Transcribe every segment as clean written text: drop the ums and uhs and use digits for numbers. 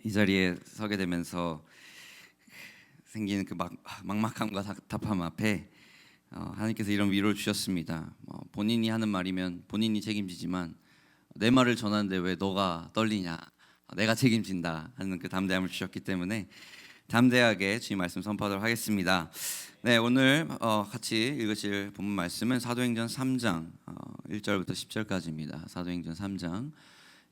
이 자리에 서게 되면서 생기는 그 막막함과 답답함 앞에 하나님께서 이런 위로를 주셨습니다. 본인이 하는 말이면 본인이 책임지지만 내 말을 전하는데 왜 너가 떨리냐, 내가 책임진다 하는 그 담대함을 주셨기 때문에 담대하게 주님 말씀 선포하도록 하겠습니다. 네, 오늘 같이 읽으실 본문 말씀은 사도행전 3장 1절부터 10절까지입니다. 사도행전 3장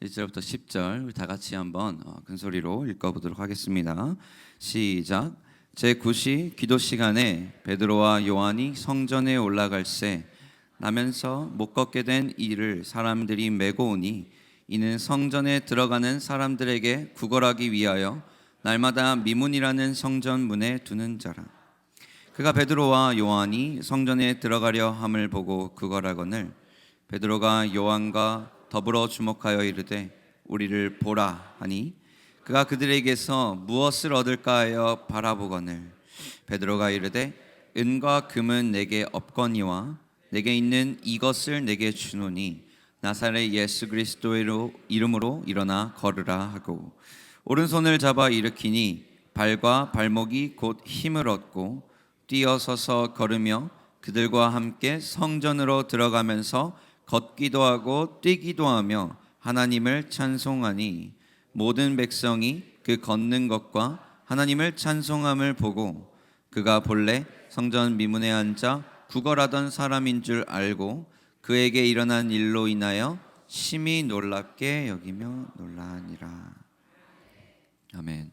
1절부터 10절 우리 다 같이 한번 큰 소리로 읽어보도록 하겠습니다. 시작. 제9시 기도 시간에 베드로와 요한이 성전에 올라갈새 나면서 못 걷게 된 이를 사람들이 메고 오니 이는 성전에 들어가는 사람들에게 구걸하기 위하여 날마다 미문이라는 성전 문에 두는 자라. 그가 베드로와 요한이 성전에 들어가려 함을 보고 구걸하거늘 베드로가 요한과 더불어 주목하여 이르되 우리를 보라 하니 그가 그들에게서 무엇을 얻을까 하여 바라보거늘 베드로가 이르되 은과 금은 내게 없거니와 내게 있는 이것을 내게 주노니 나사렛 예수 그리스도의 이름으로 일어나 걸으라 하고 오른손을 잡아 일으키니 발과 발목이 곧 힘을 얻고 뛰어서서 걸으며 그들과 함께 성전으로 들어가면서 걷기도 하고 뛰기도 하며 하나님을 찬송하니 모든 백성이 그 걷는 것과 하나님을 찬송함을 보고 그가 본래 성전 미문에 앉아 구걸하던 사람인 줄 알고 그에게 일어난 일로 인하여 심히 놀랍게 여기며 놀라니라. 아멘.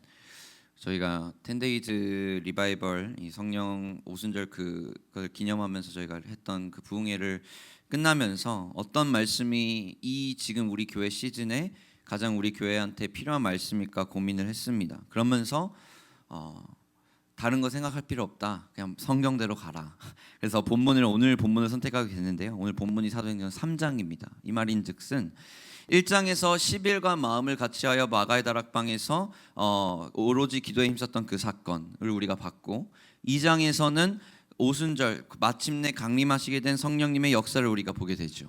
저희가 10데이즈 리바이벌 이 성령 오순절 그걸 기념하면서 저희가 했던 그 부흥회를 끝나면서 어떤 말씀이 이 지금 우리 교회 시즌에 가장 우리 교회한테 필요한 말씀일까 고민을 했습니다. 그러면서 다른 거 생각할 필요 없다. 그냥 성경대로 가라. 그래서 오늘 본문을 선택하게 됐는데요. 오늘 본문이 사도행전 3장입니다. 이 말인즉슨 1장에서 10일간 마음을 같이하여 마가의 다락방에서 오로지 기도에 힘썼던 그 사건을 우리가 봤고 2장에서는 오순절 마침내 강림하시게 된 성령님의 역사를 우리가 보게 되죠.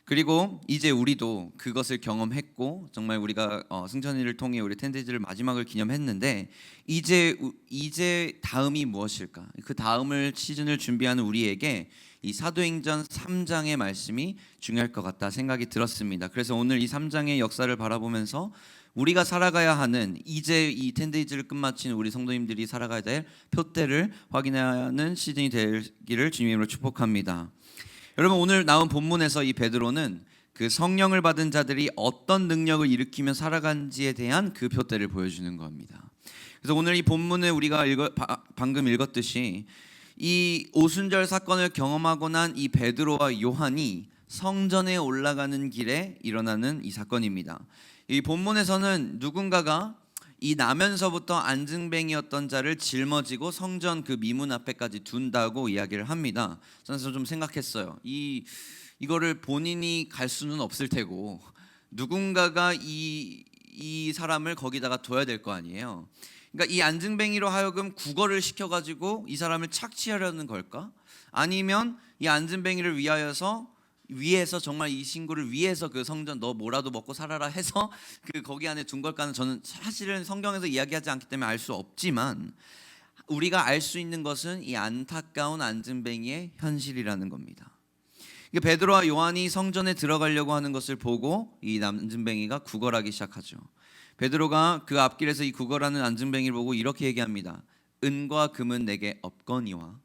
그리고 이제 우리도 그것을 경험했고 정말 우리가 승천일을 통해 우리 10데이즈를 마지막을 기념했는데 이제 다음이 무엇일까? 그 다음을 시즌을 준비하는 우리에게 이 사도행전 3장의 말씀이 중요할 것 같다 생각이 들었습니다. 그래서 오늘 이 3장의 역사를 바라보면서 우리가 살아가야 하는 이제 이 10데이즈를 끝마친 우리 성도님들이 살아가야 될 표대를 확인하는 시즌이 되기를 주님으로 축복합니다. 여러분 오늘 나온 본문에서 이 베드로는 그 성령을 받은 자들이 어떤 능력을 일으키며 살아간지에 대한 그 표대를 보여주는 겁니다. 그래서 오늘 이 본문에 우리가 방금 읽었듯이 이 오순절 사건을 경험하고 난 이 베드로와 요한이 성전에 올라가는 길에 일어나는 이 사건입니다. 이 본문에서는 누군가가 이 나면서부터 안증뱅이였던 자를 짊어지고 성전 그 미문 앞에까지 둔다고 이야기를 합니다. 그래서 좀 생각했어요. 이거를 본인이 갈 수는 없을 테고 누군가가 이 사람을 거기다가 둬야 될 거 아니에요. 그러니까 이 안증뱅이로 하여금 구걸을 시켜가지고 이 사람을 착취하려는 걸까? 아니면 이 안증뱅이를 위해서 정말 이 친구를 위해서 그 성전 너 뭐라도 먹고 살아라 해서 그 거기 안에 둔 걸까는 저는 사실은 성경에서 이야기하지 않기 때문에 알 수 없지만 우리가 알 수 있는 것은 이 안타까운 안증뱅이의 현실이라는 겁니다. 베드로와 요한이 성전에 들어가려고 하는 것을 보고 이 안증뱅이가 구걸하기 시작하죠. 베드로가 그 앞길에서 이 구걸하는 안증뱅이를 보고 이렇게 얘기합니다. 은과 금은 내게 없거니와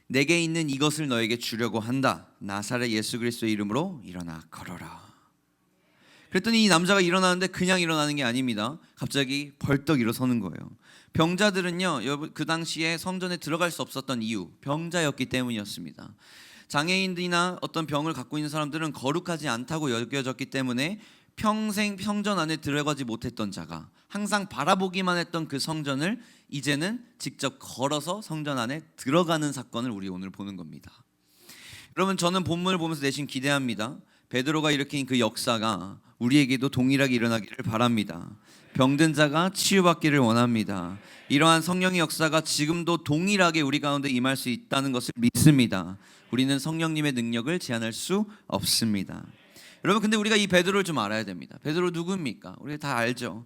내게 있는 이것을 너에게 주려고 한다. 나사렛 예수 그리스도의 이름으로 일어나 걸어라. 그랬더니 이 남자가 일어나는데 그냥 일어나는 게 아닙니다. 갑자기 벌떡 일어서는 거예요. 병자들은요, 그 당시에 성전에 들어갈 수 없었던 이유, 병자였기 때문이었습니다. 장애인들이나 어떤 병을 갖고 있는 사람들은 거룩하지 않다고 여겨졌기 때문에 평생 성전 안에 들어가지 못했던 자가 항상 바라보기만 했던 그 성전을 이제는 직접 걸어서 성전 안에 들어가는 사건을 우리 오늘 보는 겁니다. 여러분 저는 본문을 보면서 내심 기대합니다. 베드로가 일으킨 그 역사가 우리에게도 동일하게 일어나기를 바랍니다. 병든 자가 치유받기를 원합니다. 이러한 성령의 역사가 지금도 동일하게 우리 가운데 임할 수 있다는 것을 믿습니다. 우리는 성령님의 능력을 제한할 수 없습니다. 여러분 근데 우리가 이 베드로를 좀 알아야 됩니다. 베드로 누구입니까? 우리 다 알죠.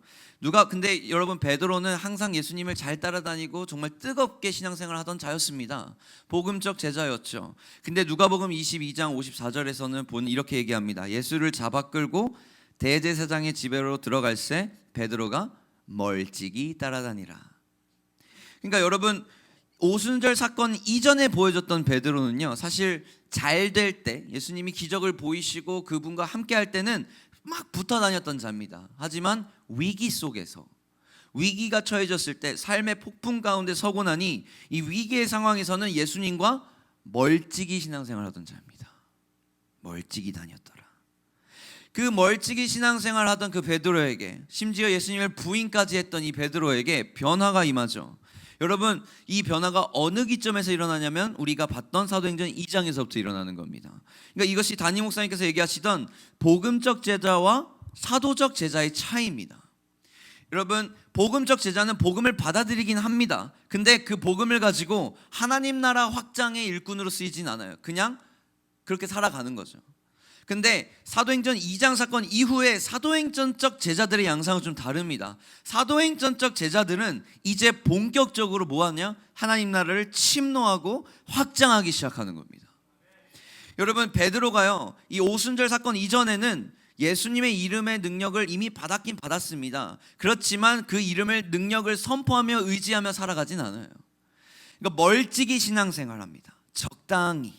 근데 여러분 베드로는 항상 예수님을 잘 따라다니고 정말 뜨겁게 신앙생활을 하던 자였습니다. 복음적 제자였죠. 근데 누가복음 22장 54절에서는 이렇게 얘기합니다. 예수를 잡아 끌고 대제사장의 집으로 들어갈새 베드로가 멀찍이 따라다니라. 그러니까 여러분 오순절 사건 이전에 보여줬던 베드로는요, 사실 잘 될 때 예수님이 기적을 보이시고 그분과 함께 할 때는 막 붙어 다녔던 자입니다. 하지만 위기 속에서, 위기가 처해졌을 때 삶의 폭풍 가운데 서고 나니 이 위기의 상황에서는 예수님과 멀찍이 신앙생활 하던 자입니다. 멀찍이 다녔더라. 그 멀찍이 신앙생활 하던 그 베드로에게, 심지어 예수님을 부인까지 했던 이 베드로에게 변화가 임하죠. 여러분 이 변화가 어느 기점에서 일어나냐면 우리가 봤던 사도행전 2장에서부터 일어나는 겁니다. 그러니까 이것이 담임 목사님께서 얘기하시던 복음적 제자와 사도적 제자의 차이입니다. 여러분 복음적 제자는 복음을 받아들이긴 합니다. 근데 그 복음을 가지고 하나님 나라 확장의 일꾼으로 쓰이진 않아요. 그냥 그렇게 살아가는 거죠. 근데 사도행전 2장 사건 이후에 사도행전적 제자들의 양상은 좀 다릅니다. 사도행전적 제자들은 이제 본격적으로 뭐하냐? 하나님 나라를 침노하고 확장하기 시작하는 겁니다. 여러분 베드로가요, 이 오순절 사건 이전에는 예수님의 이름의 능력을 이미 받았긴 받았습니다. 그렇지만 그 이름을 능력을 선포하며 의지하며 살아가진 않아요. 그러니까 멀찍이 신앙생활합니다. 적당히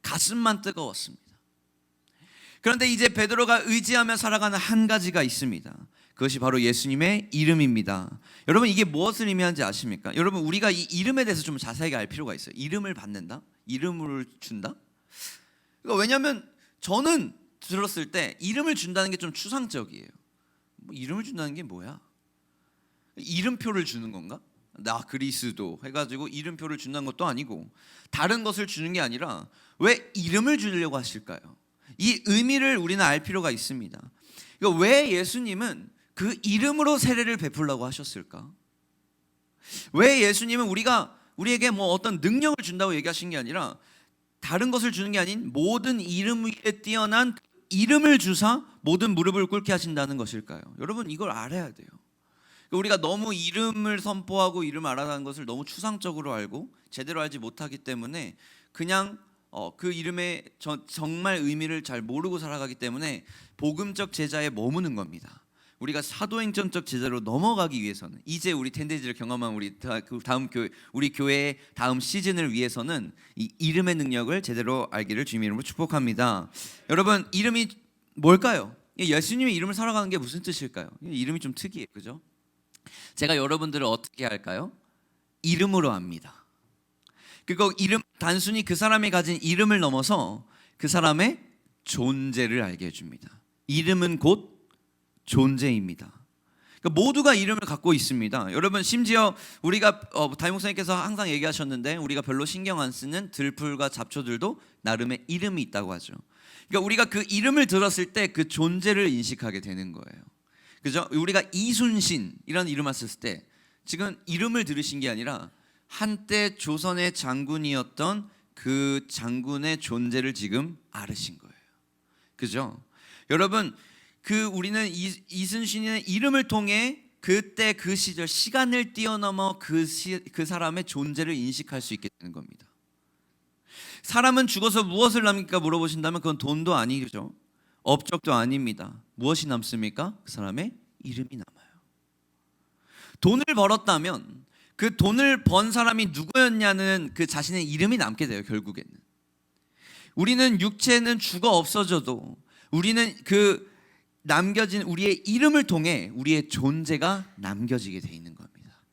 가슴만 뜨거웠습니다. 그런데 이제 베드로가 의지하며 살아가는 한 가지가 있습니다. 그것이 바로 예수님의 이름입니다. 여러분 이게 무엇을 의미하는지 아십니까? 여러분 우리가 이 이름에 대해서 좀 자세하게 알 필요가 있어요. 이름을 받는다? 이름을 준다? 그러니까 왜냐하면 저는 들었을 때 이름을 준다는 게 좀 추상적이에요. 이름을 준다는 게 뭐야? 이름표를 주는 건가? 나 그리스도 해가지고 이름표를 준다는 것도 아니고 다른 것을 주는 게 아니라 왜 이름을 주려고 하실까요? 이 의미를 우리는 알 필요가 있습니다. 그러니까 왜 예수님은 그 이름으로 세례를 베풀라고 하셨을까? 왜 예수님은 우리에게 뭐 어떤 능력을 준다고 얘기하신 게 아니라 다른 것을 주는 게 아닌 모든 이름 위에 뛰어난 이름을 주사 모든 무릎을 꿇게 하신다는 것일까요? 여러분 이걸 알아야 돼요. 우리가 너무 이름을 선포하고 이름을 알아가는 것을 너무 추상적으로 알고 제대로 알지 못하기 때문에 그냥 그 이름의 정말 의미를 잘 모르고 살아가기 때문에 복음적 제자에 머무는 겁니다. 우리가 사도행전적 제자로 넘어가기 위해서는 이제 우리 텐데이즈를 경험한 우리 교회의 다음 시즌을 위해서는 이 이름의 능력을 제대로 알기를 주님의 이름으로 축복합니다. 여러분 이름이 뭘까요? 예수님의 이름을 살아가는 게 무슨 뜻일까요? 이름이 좀 특이해요, 그죠? 제가 여러분들을 어떻게 할까요? 이름으로 압니다. 그리고 이름 단순히 그 사람이 가진 이름을 넘어서 그 사람의 존재를 알게 해줍니다. 이름은 곧 존재입니다. 그러니까 모두가 이름을 갖고 있습니다. 여러분 심지어 우리가 담임 목사님께서 항상 얘기하셨는데 우리가 별로 신경 안 쓰는 들풀과 잡초들도 나름의 이름이 있다고 하죠. 그러니까 우리가 그 이름을 들었을 때 그 존재를 인식하게 되는 거예요. 그죠? 우리가 이순신이라는 이름을 썼을 때 지금 이름을 들으신 게 아니라 한때 조선의 장군이었던 그 장군의 존재를 지금 알으신 거예요. 그죠? 여러분 우리는 이순신의 이름을 통해 그때 그 시절 시간을 뛰어넘어 그 사람의 존재를 인식할 수 있게 되는 겁니다. 사람은 죽어서 무엇을 남길까 물어보신다면 그건 돈도 아니죠. 업적도 아닙니다. 무엇이 남습니까? 그 사람의 이름이 남아요. 돈을 벌었다면 그 돈을 번 사람이 누구였냐는 그 자신의 이름이 남게 돼요. 결국에는 우리는 육체는 죽어 없어져도 우리는 그 남겨진 우리의 이름을 통해 우리의 존재가 남겨지게 돼 있는 겁니다.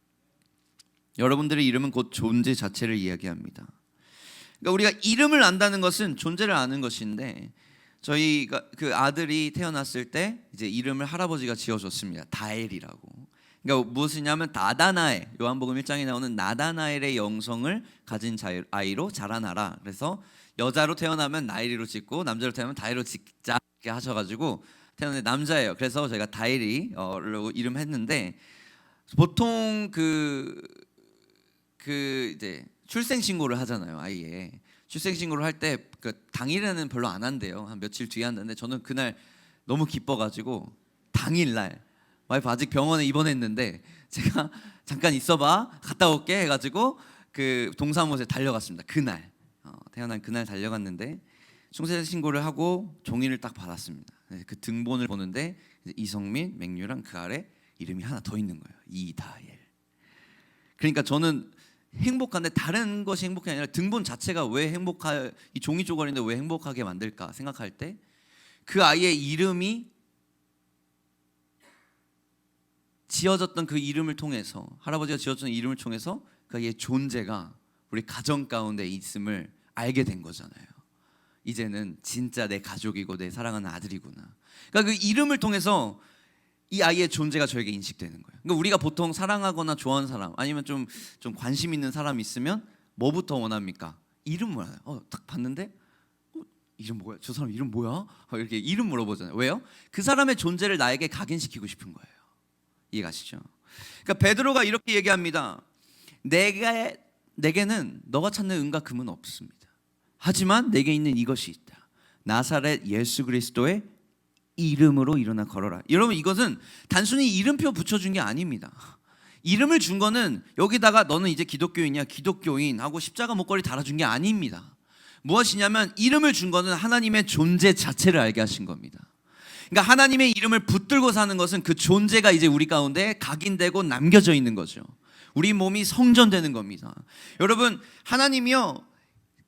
여러분들의 이름은 곧 존재 자체를 이야기합니다. 그러니까 우리가 이름을 안다는 것은 존재를 아는 것인데 저희가 그 아들이 태어났을 때 이제 이름을 할아버지가 지어줬습니다. 다엘이라고. 그러니까 무엇이냐면 나다나엘, 요한복음 1장에 나오는 나다나엘의 영성을 가진 아이로 자라나라. 그래서 여자로 태어나면 나엘이로 짓고 남자로 태어나면 다엘로 짓자 이렇게 하셔가지고 태어난 남자예요. 그래서 제가 다엘이라고 이름했는데 보통 그 이제 출생 신고를 하잖아요, 아이의. 출생신고를 할 때 그 당일에는 별로 안 한대요. 한 며칠 뒤에 한다는데 저는 그날 너무 기뻐가지고 당일날 와이프 아직 병원에 입원했는데 제가 잠깐 있어봐 갔다 올게 해가지고 그 동사무소에 달려갔습니다. 그날 태어난 그날 달려갔는데 출생신고를 하고 종이를 딱 받았습니다. 그 등본을 보는데 이성민, 맥류랑 그 아래 이름이 하나 더 있는 거예요. 이다엘. 그러니까 저는 행복한데 다른 것이 행복이 아니라 등본 자체가 왜 이 종이 조각인데 왜 행복하게 만들까 생각할 때 그 아이의 이름이 지어졌던 그 이름을 통해서 할아버지가 지어준 이름을 통해서 그 아이의 존재가 우리 가정 가운데 있음을 알게 된 거잖아요. 이제는 진짜 내 가족이고 내 사랑하는 아들이구나. 그러니까 그 이름을 통해서 이 아이의 존재가 저에게 인식되는 거예요. 그러니까 우리가 보통 사랑하거나 좋아하는 사람 아니면 좀 관심 있는 사람이 있으면 뭐부터 원합니까? 이름 물어요. 딱 봤는데 이름 뭐야? 저 사람 이름 뭐야? 이렇게 이름 물어보잖아요. 왜요? 그 사람의 존재를 나에게 각인시키고 싶은 거예요. 이해가시죠? 그러니까 베드로가 이렇게 얘기합니다. 내게는 너가 찾는 은과 금은 없습니다. 하지만 내게 있는 이것이 있다. 나사렛 예수 그리스도의 이름으로 일어나 걸어라. 여러분 이것은 단순히 이름표 붙여준 게 아닙니다. 이름을 준 거는 여기다가 너는 이제 기독교인이야 기독교인 하고 십자가 목걸이 달아준 게 아닙니다. 무엇이냐면 이름을 준 거는 하나님의 존재 자체를 알게 하신 겁니다. 그러니까 하나님의 이름을 붙들고 사는 것은 그 존재가 이제 우리 가운데 각인되고 남겨져 있는 거죠. 우리 몸이 성전되는 겁니다. 여러분 하나님이요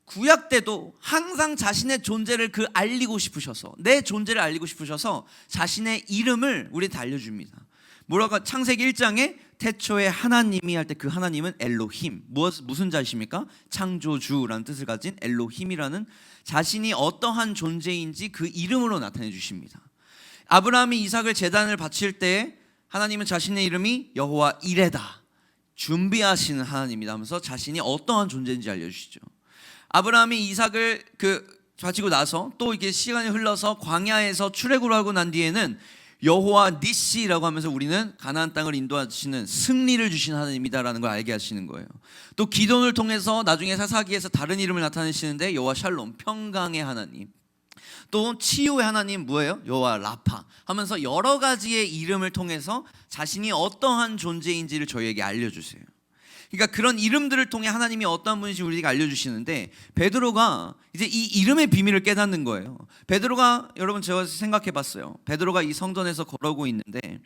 구약 때도 항상 자신의 존재를 알리고 싶으셔서 내 존재를 알리고 싶으셔서 자신의 이름을 우리한테 알려줍니다. 뭐라고 창세기 1장에 태초에 하나님이 할 때 그 하나님은 엘로힘 무슨 자이십니까? 창조주라는 뜻을 가진 엘로힘이라는 자신이 어떠한 존재인지 그 이름으로 나타내 주십니다. 아브라함이 이삭을 제단을 바칠 때 하나님은 자신의 이름이 여호와 이레다 준비하시는 하나님이다 하면서 자신이 어떠한 존재인지 알려주시죠. 아브라함이 이삭을 바치고 나서 또 이게 시간이 흘러서 광야에서 출애굽을 하고 난 뒤에는 여호와 니시라고 하면서 우리는 가나안 땅을 인도하시는 승리를 주신 하나님이다라는 걸 알게 하시는 거예요. 또 기돈을 통해서 나중에 사사기에서 다른 이름을 나타내시는데 여호와 샬롬 평강의 하나님, 또 치유의 하나님 뭐예요? 여호와 라파 하면서 여러 가지의 이름을 통해서 자신이 어떠한 존재인지를 저희에게 알려주세요. 그러니까 그런 이름들을 통해 하나님이 어떤 분인지 우리에게 알려주시는데 베드로가 이제 이 이름의 비밀을 깨닫는 거예요. 베드로가 여러분 제가 생각해봤어요. 베드로가 이 성전에서 걸어오고 있는데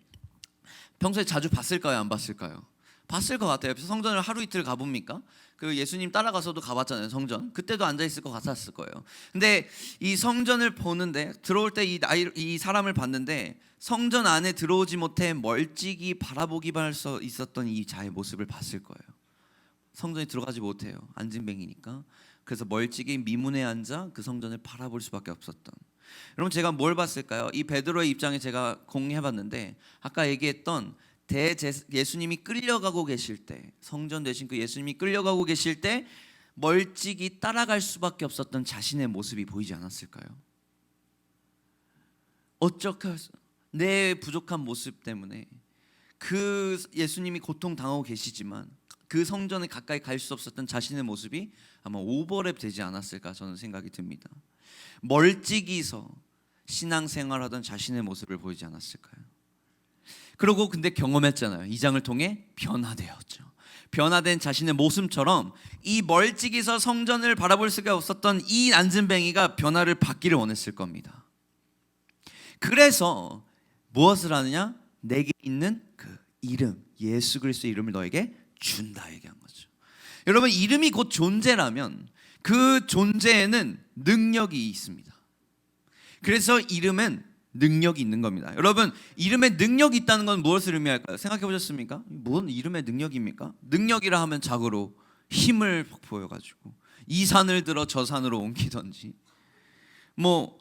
평소에 자주 봤을까요? 안 봤을까요? 봤을 것 같아요. 성전을 하루 이틀 가봅니까? 그 예수님 따라가서도 가봤잖아요. 성전 그때도 앉아있을 것 같았을 거예요. 근데 이 성전을 보는데 들어올 때 이 사람을 봤는데 성전 안에 들어오지 못해 멀찍이 바라보기만 할 수 있었던 이 자의 모습을 봤을 거예요. 성전에 들어가지 못해요. 안진뱅이니까. 그래서 멀찍이 미문에 앉아 그 성전을 바라볼 수밖에 없었던. 여러분 제가 뭘 봤을까요? 이 베드로의 입장에 제가 공유해봤는데 아까 얘기했던 예수님이 끌려가고 계실 때 성전 대신 그 예수님이 끌려가고 계실 때 멀찍이 따라갈 수밖에 없었던 자신의 모습이 보이지 않았을까요? 어쩌까 내 부족한 모습 때문에 그 예수님이 고통당하고 계시지만 그 성전에 가까이 갈 수 없었던 자신의 모습이 아마 오버랩 되지 않았을까 저는 생각이 듭니다. 멀찍이서 신앙생활하던 자신의 모습을 보이지 않았을까요? 그리고 근데 경험했잖아요. 이 장을 통해 변화되었죠. 변화된 자신의 모습처럼 이 멀찍이서 성전을 바라볼 수가 없었던 이 안진뱅이가 변화를 받기를 원했을 겁니다. 그래서 무엇을 하느냐? 내게 있는 그 이름 예수 그리스도의 이름을 너에게 준다 얘기한 거죠. 여러분 이름이 곧 존재라면 그 존재에는 능력이 있습니다. 그래서 이름은 능력이 있는 겁니다. 여러분 이름에 능력이 있다는 건 무엇을 의미할까요? 생각해 보셨습니까? 뭔 이름의 능력입니까? 능력이라 하면 자고로 힘을 보여가지고 이 산을 들어 저 산으로 옮기던지 뭐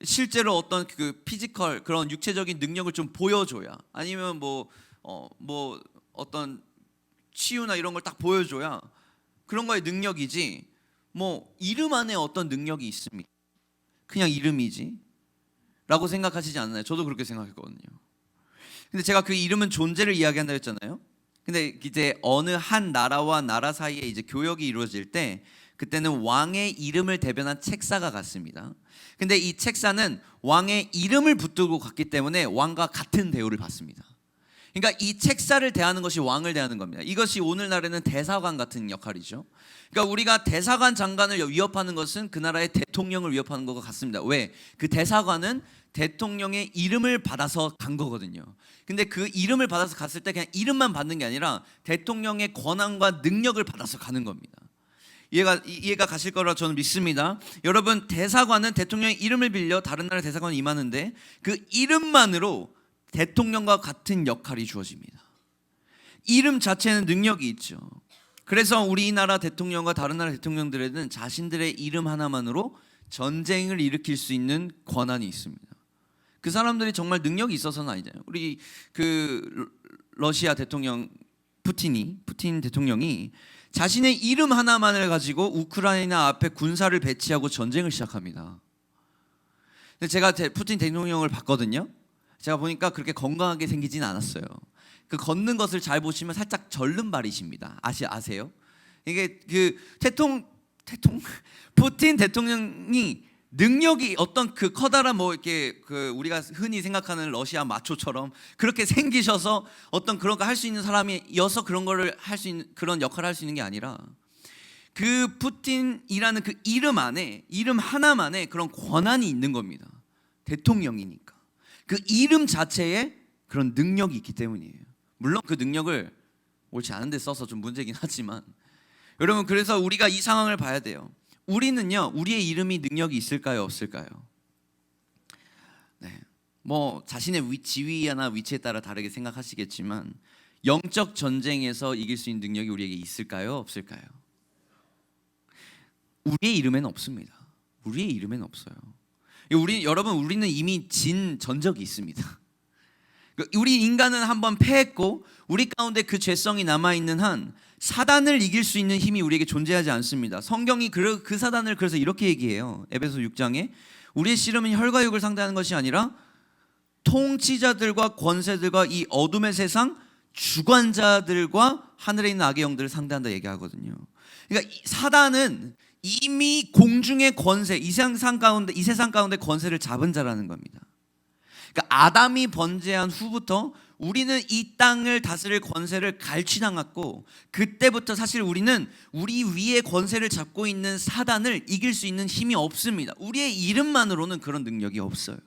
실제로 어떤 그 피지컬 그런 육체적인 능력을 좀 보여줘야 아니면 뭐 어떤 치유나 이런 걸 딱 보여줘야 그런 거에 능력이지 뭐 이름 안에 어떤 능력이 있습니까? 그냥 이름이지 라고 생각하시지 않나요? 저도 그렇게 생각했거든요. 근데 제가 그 이름은 존재를 이야기한다 했잖아요. 근데 이제 어느 한 나라와 나라 사이에 이제 교역이 이루어질 때 그때는 왕의 이름을 대변한 책사가 갔습니다. 근데 이 책사는 왕의 이름을 붙들고 갔기 때문에 왕과 같은 대우를 받습니다. 그러니까 이 책사를 대하는 것이 왕을 대하는 겁니다. 이것이 오늘날에는 대사관 같은 역할이죠. 그러니까 우리가 대사관 장관을 위협하는 것은 그 나라의 대통령을 위협하는 것과 같습니다. 왜? 그 대사관은 대통령의 이름을 받아서 간 거거든요. 근데 그 이름을 받아서 갔을 때 그냥 이름만 받는 게 아니라 대통령의 권한과 능력을 받아서 가는 겁니다. 이해가 가실 거라 저는 믿습니다. 여러분, 대사관은 대통령의 이름을 빌려 다른 나라의 대사관에 임하는데 그 이름만으로 대통령과 같은 역할이 주어집니다. 이름 자체는 능력이 있죠. 그래서 우리나라 대통령과 다른 나라 대통령들에는 자신들의 이름 하나만으로 전쟁을 일으킬 수 있는 권한이 있습니다. 그 사람들이 정말 능력이 있어서는 아니잖아요. 우리 그 러시아 대통령 푸틴 대통령이 자신의 이름 하나만을 가지고 우크라이나 앞에 군사를 배치하고 전쟁을 시작합니다. 근데 제가 푸틴 대통령을 봤거든요. 제가 보니까 그렇게 건강하게 생기진 않았어요. 그 걷는 것을 잘 보시면 살짝 절름발이십니다. 아세요? 이게 그 푸틴 대통령이 능력이 어떤 그 커다란 뭐 이렇게 그 우리가 흔히 생각하는 러시아 마초처럼 그렇게 생기셔서 어떤 그런 거 할 수 있는 사람이어서 그런 거를 할 수 있는 그런 역할을 할 수 있는 게 아니라 그 푸틴이라는 그 이름 안에 이름 하나만에 그런 권한이 있는 겁니다. 대통령이니까. 그 이름 자체에 그런 능력이 있기 때문이에요. 물론 그 능력을 옳지 않은 데 써서 좀 문제긴 하지만 여러분, 그래서 우리가 이 상황을 봐야 돼요. 우리는요, 우리의 이름이 능력이 있을까요, 없을까요? 네, 뭐 자신의 지위나 위치에 따라 다르게 생각하시겠지만 영적 전쟁에서 이길 수 있는 능력이 우리에게 있을까요, 없을까요? 우리의 이름에는 없습니다. 우리의 이름에는 없어요. 여러분, 우리는 이미 진 전적이 있습니다. 우리 인간은 한번 패했고 우리 가운데 그 죄성이 남아있는 한 사단을 이길 수 있는 힘이 우리에게 존재하지 않습니다. 성경이 그 사단을 그래서 이렇게 얘기해요. 에베소 6장에 우리의 씨름은 혈과 육을 상대하는 것이 아니라 통치자들과 권세들과 이 어둠의 세상 주관자들과 하늘에 있는 악의 영들을 상대한다 얘기하거든요. 그러니까 사단은 이미 공중의 권세, 이 세상 가운데 권세를 잡은 자라는 겁니다. 그러니까 아담이 번제한 후부터 우리는 이 땅을 다스릴 권세를 갈취당했고, 그때부터 사실 우리는 우리 위에 권세를 잡고 있는 사단을 이길 수 있는 힘이 없습니다. 우리의 이름만으로는 그런 능력이 없어요.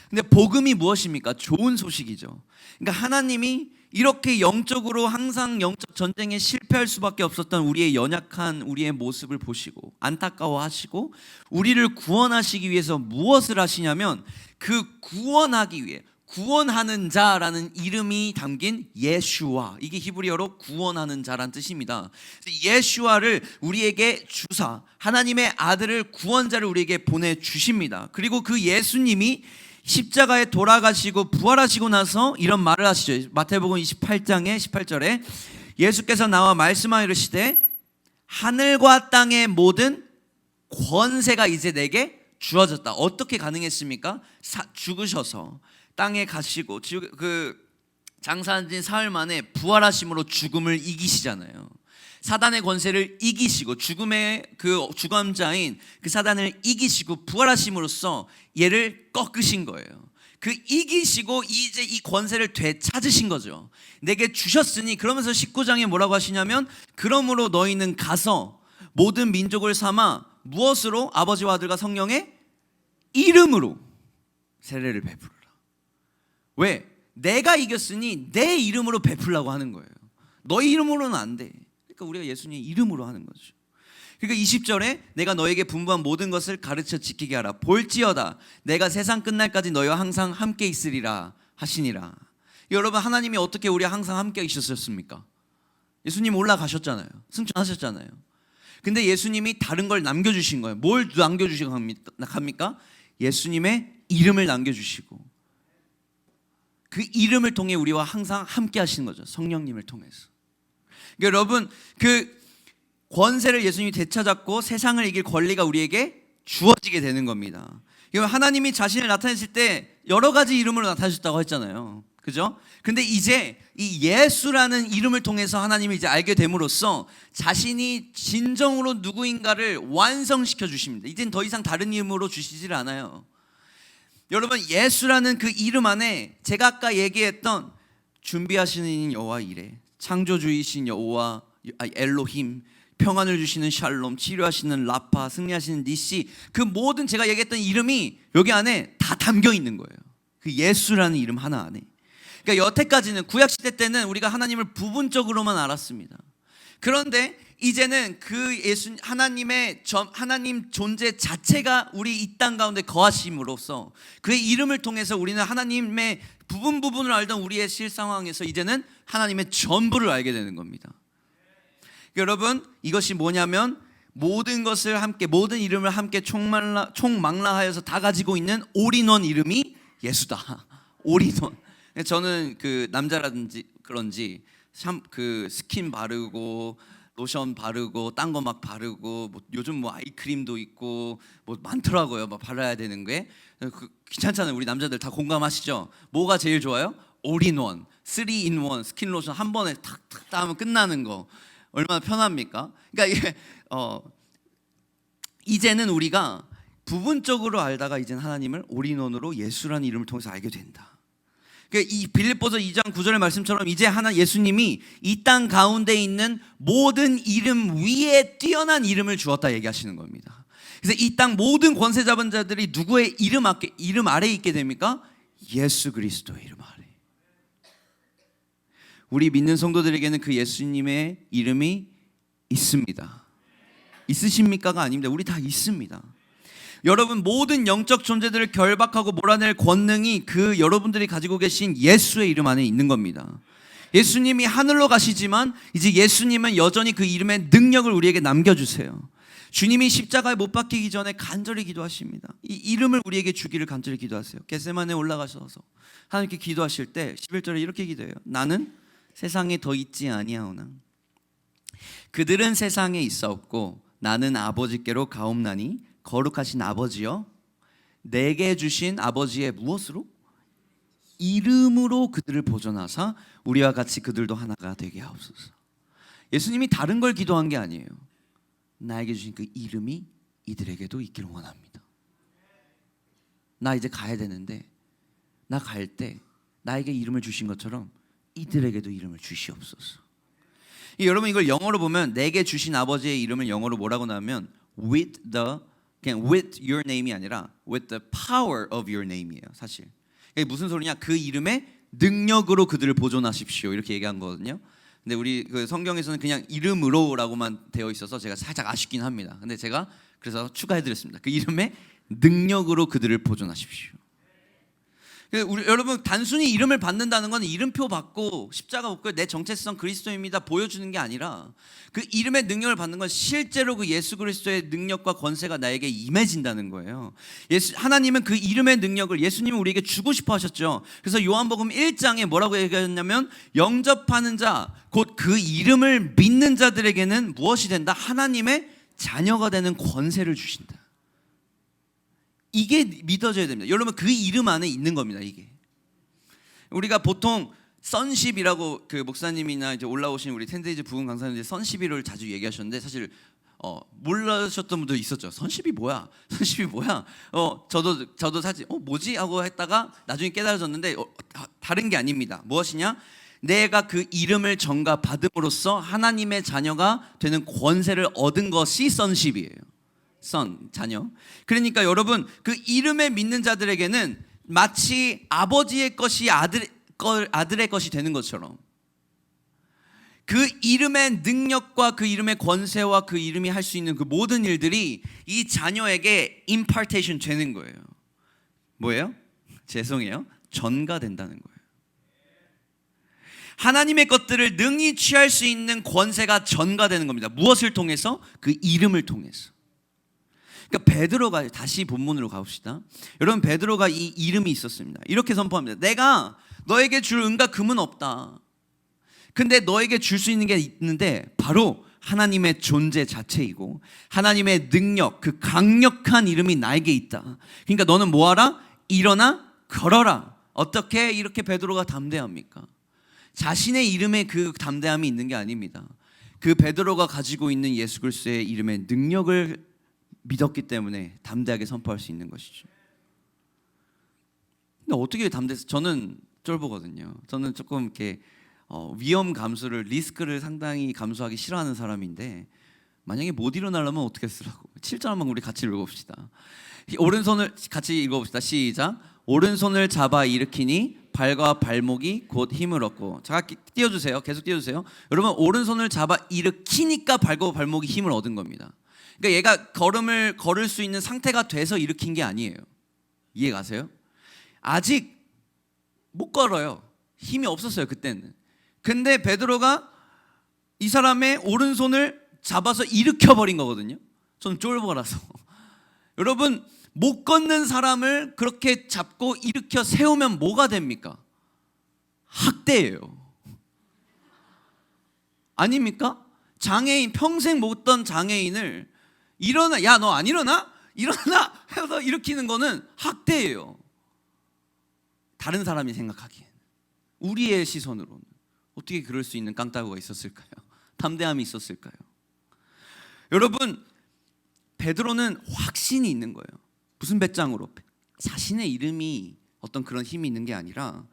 근데 복음이 무엇입니까? 좋은 소식이죠. 그러니까 하나님이 이렇게 영적으로 항상 영적 전쟁에 실패할 수밖에 없었던 우리의 연약한 우리의 모습을 보시고 안타까워하시고 우리를 구원하시기 위해서 무엇을 하시냐면 그 구원하기 위해 구원하는 자라는 이름이 담긴 예슈와, 이게 히브리어로 구원하는 자란 뜻입니다. 예슈와를 우리에게 주사 하나님의 아들을 구원자를 우리에게 보내주십니다. 그리고 그 예수님이 십자가에 돌아가시고 부활하시고 나서 이런 말을 하시죠. 마태복음 28장의 18절에 예수께서 나와 말씀하여 이르시되 하늘과 땅의 모든 권세가 이제 내게 주어졌다. 어떻게 가능했습니까? 죽으셔서 땅에 가시고 그 장사한 지 사흘 만에 부활하심으로 죽음을 이기시잖아요. 사단의 권세를 이기시고 죽음의 그 주관자인 그 사단을 이기시고 부활하심으로써 얘를 꺾으신 거예요. 그 이기시고 이제 이 권세를 되찾으신 거죠. 내게 주셨으니, 그러면서 19장에 뭐라고 하시냐면 그러므로 너희는 가서 모든 민족을 삼아 무엇으로? 아버지와 아들과 성령의 이름으로 세례를 베풀어라. 왜? 내가 이겼으니 내 이름으로 베풀라고 하는 거예요. 너희 이름으로는 안 돼. 그러니까 우리가 예수님의 이름으로 하는 거죠. 그러니까 20절에 내가 너에게 분부한 모든 것을 가르쳐 지키게 하라. 볼지어다 내가 세상 끝날까지 너희와 항상 함께 있으리라 하시니라. 여러분, 하나님이 어떻게 우리와 항상 함께 있으셨습니까? 예수님 올라가셨잖아요. 승천하셨잖아요. 근데 예수님이 다른 걸 남겨주신 거예요. 뭘 남겨주시고 합니까? 예수님의 이름을 남겨주시고 그 이름을 통해 우리와 항상 함께 하시는 거죠. 성령님을 통해서. 그러니까 여러분, 그 권세를 예수님이 되찾았고 세상을 이길 권리가 우리에게 주어지게 되는 겁니다. 하나님이 자신을 나타내실 때 여러 가지 이름으로 나타내셨다고 했잖아요. 그죠? 근데 이제 이 예수라는 이름을 통해서 하나님을 이제 알게 됨으로써 자신이 진정으로 누구인가를 완성시켜 주십니다. 이젠 더 이상 다른 이름으로 주시질 않아요. 여러분, 예수라는 그 이름 안에 제가 아까 얘기했던 준비하시는 여호와 이레, 창조주이신 여호와 엘로힘, 평안을 주시는 샬롬, 치료하시는 라파, 승리하시는 니시, 그 모든 제가 얘기했던 이름이 여기 안에 다 담겨 있는 거예요. 그 예수라는 이름 하나 안에. 그러니까 여태까지는 구약시대 때는 우리가 하나님을 부분적으로만 알았습니다. 그런데 이제는 그 하나님 존재 자체가 우리 이 땅 가운데 거하심으로써 그의 이름을 통해서 우리는 하나님의 부분을 알던 우리의 실상황에서 이제는 하나님의 전부를 알게 되는 겁니다. 여러분, 이것이 뭐냐면 모든 것을 함께, 모든 이름을 함께 총망라하여서 다 가지고 있는 올인원 이름이 예수다. 올인원. 저는 그 남자라든지 그런지 참 그 스킨 바르고 로션 바르고 딴 거 막 바르고 뭐 요즘 뭐 아이크림도 있고 뭐 많더라고요. 막 발라야 되는 게 귀찮잖아요. 우리 남자들 다 공감하시죠? 뭐가 제일 좋아요? 올인원, 3in1 스킨 로션 한 번에 탁탁 따면 끝나는 거 얼마나 편합니까? 그러니까 이게 이제는 우리가 부분적으로 알다가 이제는 하나님을 올인원으로 예수라는 이름을 통해서 알게 된다. 그러니까 이 빌립보서 2장 9절의 말씀처럼 이제 예수님이 이 땅 가운데 있는 모든 이름 위에 뛰어난 이름을 주었다 얘기하시는 겁니다. 그래서 이 땅 모든 권세 잡은 자들이 누구의 이름 아래에 있게 됩니까? 예수 그리스도의 이름 아래. 우리 믿는 성도들에게는 그 예수님의 이름이 있습니다. 있으십니까가 아닙니다. 우리 다 있습니다. 여러분, 모든 영적 존재들을 결박하고 몰아낼 권능이 그 여러분들이 가지고 계신 예수의 이름 안에 있는 겁니다. 예수님이 하늘로 가시지만 이제 예수님은 여전히 그 이름의 능력을 우리에게 남겨주세요. 주님이 십자가에 못 박히기 전에 간절히 기도하십니다. 이 이름을 우리에게 주기를 간절히 기도하세요. 겟세마네에 올라가셔서 하나님께 기도하실 때 11절에 이렇게 기도해요. 나는 세상에 더 있지 아니하오나 그들은 세상에 있사옵고 나는 아버지께로 가옵나니 거룩하신 아버지여, 내게 주신 아버지의 무엇으로? 이름으로 그들을 보존하사 우리와 같이 그들도 하나가 되게 하옵소서. 예수님이 다른 걸 기도한 게 아니에요. 나에게 주신 그 이름이 이들에게도 있기를 원합니다. 나 이제 가야 되는데 나 갈 때 나에게 이름을 주신 것처럼 이들에게도 이름을 주시옵소서. 여러분, 이걸 영어로 보면 내게 주신 아버지의 이름을 영어로 뭐라고 나오면 그냥 with your name이 아니라 with the power of your name이에요. 사실 이게 무슨 소리냐? 그 이름의 능력으로 그들을 보존하십시오 이렇게 얘기한 거거든요. 근데 우리 그 성경에서는 그냥 이름으로라고만 되어 있어서 제가 살짝 아쉽긴 합니다. 근데 제가 그래서 추가해드렸습니다. 그 이름의 능력으로 그들을 보존하십시오. 여러분, 단순히 이름을 받는다는 건 이름표 받고 십자가 못 내 정체성 그리스도입니다 보여주는 게 아니라 그 이름의 능력을 받는 건 실제로 그 예수 그리스도의 능력과 권세가 나에게 임해진다는 거예요. 하나님은 그 이름의 능력을 예수님은 우리에게 주고 싶어 하셨죠. 그래서 요한복음 1장에 뭐라고 얘기하냐면 영접하는 자, 곧 그 이름을 믿는 자들에게는 무엇이 된다? 하나님의 자녀가 되는 권세를 주신다. 이게 믿어져야 됩니다. 여러분, 그 이름 안에 있는 겁니다. 이게 우리가 보통 선십이라고 그 목사님이나 이제 올라오신 우리 텐데이즈 부흥 강사님들 선십이를 자주 얘기하셨는데 사실 몰라셨던 분도 있었죠. 선십이 뭐야? 선십이 뭐야? 저도 사실 뭐지 하고 했다가 나중에 깨달아졌는데 다른 게 아닙니다. 무엇이냐? 내가 그 이름을 전가 받음으로써 하나님의 자녀가 되는 권세를 얻은 것이 선십이에요. 자녀. 그러니까 여러분, 그 이름에 믿는 자들에게는 마치 아버지의 것이 아들의 것이 되는 것처럼 그 이름의 능력과 그 이름의 권세와 그 이름이 할 수 있는 그 모든 일들이 이 자녀에게 impartation 되는 거예요. 뭐예요? 죄송해요. 전가된다는 거예요. 하나님의 것들을 능히 취할 수 있는 권세가 전가되는 겁니다. 무엇을 통해서? 그 이름을 통해서. 그러니까 베드로가, 다시 본문으로 가봅시다. 여러분, 베드로가 이 이름이 있었습니다. 이렇게 선포합니다. 내가 너에게 줄 은과 금은 없다. 근데 너에게 줄 수 있는 게 있는데 바로 하나님의 존재 자체이고 하나님의 능력, 그 강력한 이름이 나에게 있다. 그러니까 너는 뭐하라? 일어나 걸어라. 어떻게 이렇게 베드로가 담대합니까? 자신의 이름에 그 담대함이 있는 게 아닙니다. 그 베드로가 가지고 있는 예수 그리스도의 이름의 능력을 믿었기 때문에 담대하게 선포할 수 있는 것이죠. 근데 어떻게 담대해서, 저는 쫄보거든요. 저는 조금 이렇게 위험 감수를, 리스크를 상당히 감수하기 싫어하는 사람인데, 만약에 못 일어나려면 어떻게 쓰라고? 7절 한번 우리 같이 읽어봅시다. 오른손을 같이 읽어봅시다. 시작. 오른손을 잡아 일으키니 발과 발목이 곧 힘을 얻고. 자, 띄워주세요. 계속 띄워주세요. 여러분, 오른손을 잡아 일으키니까 발과 발목이 힘을 얻은 겁니다. 그러니까 얘가 걸음을 걸을 수 있는 상태가 돼서 일으킨 게 아니에요. 이해 가세요? 아직 못 걸어요. 힘이 없었어요, 그때는. 근데 베드로가 이 사람의 오른손을 잡아서 일으켜버린 거거든요. 저는 쫄보라서. 여러분, 못 걷는 사람을 그렇게 잡고 일으켜 세우면 뭐가 됩니까? 학대예요. 아닙니까? 장애인, 평생 못 던 장애인을 일어나, 야 너 안 일어나? 일어나! 해서 일으키는 거는 학대예요. 다른 사람이 생각하기엔, 우리의 시선으로는 어떻게 그럴 수 있는 깡따구가 있었을까요? 담대함이 있었을까요? 여러분, 베드로는 확신이 있는 거예요. 무슨 배짱으로? 자신의 이름이 어떤 그런 힘이 있는 게 아니라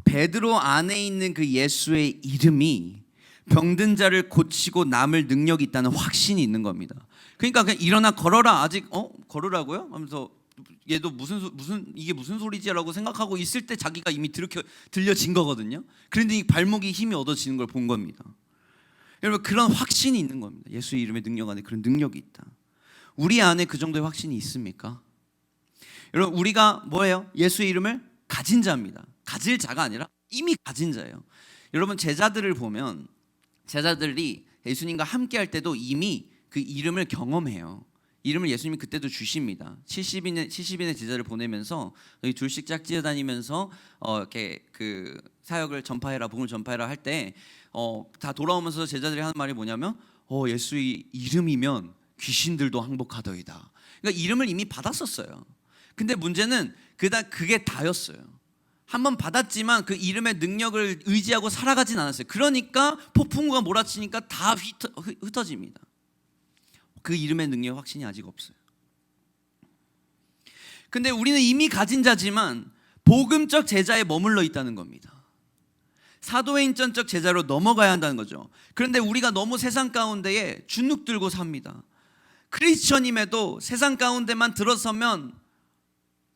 베드로 안에 있는 그 예수의 이름이 병든 자를 고치고 남을 능력이 있다는 확신이 있는 겁니다. 그러니까 그냥 일어나 걸어라. 아직 걸으라고요? 하면서 얘도 이게 무슨 소리지라고 생각하고 있을 때 자기가 이미 들려진 거거든요. 그런데 이 발목이 힘이 얻어지는 걸 본 겁니다. 여러분, 그런 확신이 있는 겁니다. 예수의 이름의 능력 안에 그런 능력이 있다. 우리 안에 그 정도의 확신이 있습니까? 여러분, 우리가 뭐예요? 예수의 이름을 가진 자입니다. 가질 자가 아니라 이미 가진 자예요. 여러분, 제자들을 보면 제자들이 예수님과 함께 할 때도 이미 그 이름을 경험해요. 이름을 예수님이 그때도 주십니다. 70인의 제자를 보내면서 여기 둘씩 짝지어 다니면서 이렇게 그 사역을 전파해라, 복음을 전파해라 할 때 다 돌아오면서 제자들이 하는 말이 뭐냐면 예수의 이름이면 귀신들도 항복하더이다. 그러니까 이름을 이미 받았었어요. 근데 문제는 그게 다였어요. 한번 받았지만 그 이름의 능력을 의지하고 살아가진 않았어요. 그러니까 폭풍우가 몰아치니까 다 흩어집니다. 그 이름의 능력 확신이 아직 없어요. 근데 우리는 이미 가진 자지만 복음적 제자에 머물러 있다는 겁니다. 사도행전적 제자로 넘어가야 한다는 거죠. 그런데 우리가 너무 세상 가운데에 주눅 들고 삽니다. 크리스천임에도 세상 가운데만 들어서면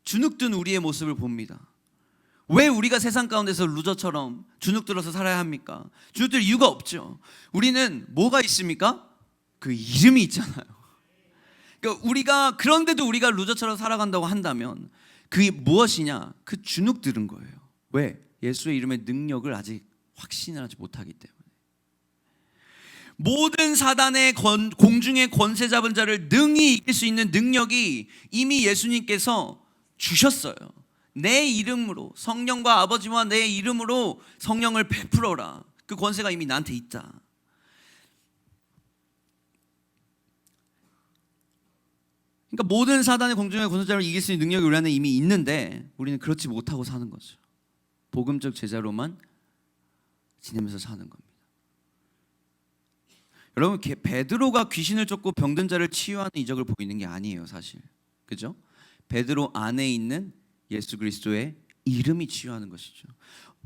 주눅든 우리의 모습을 봅니다. 왜 우리가 세상 가운데서 루저처럼 주눅 들어서 살아야 합니까? 주눅 들 이유가 없죠. 우리는 뭐가 있습니까? 그 이름이 있잖아요. 그러니까 우리가, 그런데도 우리가 루저처럼 살아간다고 한다면 그게 무엇이냐? 그 주눅 들은 거예요. 왜? 예수의 이름의 능력을 아직 확신을 하지 못하기 때문에. 모든 사단의 공중의 권세 잡은 자를 능히 이길 수 있는 능력이 이미 예수님께서 주셨어요. 내 이름으로, 성령과 아버지와 내 이름으로 성령을 베풀어라. 그 권세가 이미 나한테 있다. 그러니까 모든 사단의 공중의 권세자를 이길 수 있는 능력이 우리 안에 이미 있는데 우리는 그렇지 못하고 사는 거죠. 복음적 제자로만 지내면서 사는 겁니다. 여러분, 베드로가 귀신을 쫓고 병든 자를 치유하는 이적을 보이는 게 아니에요, 사실. 그죠? 베드로 안에 있는 예수 그리스도의 이름이 치유하는 것이죠.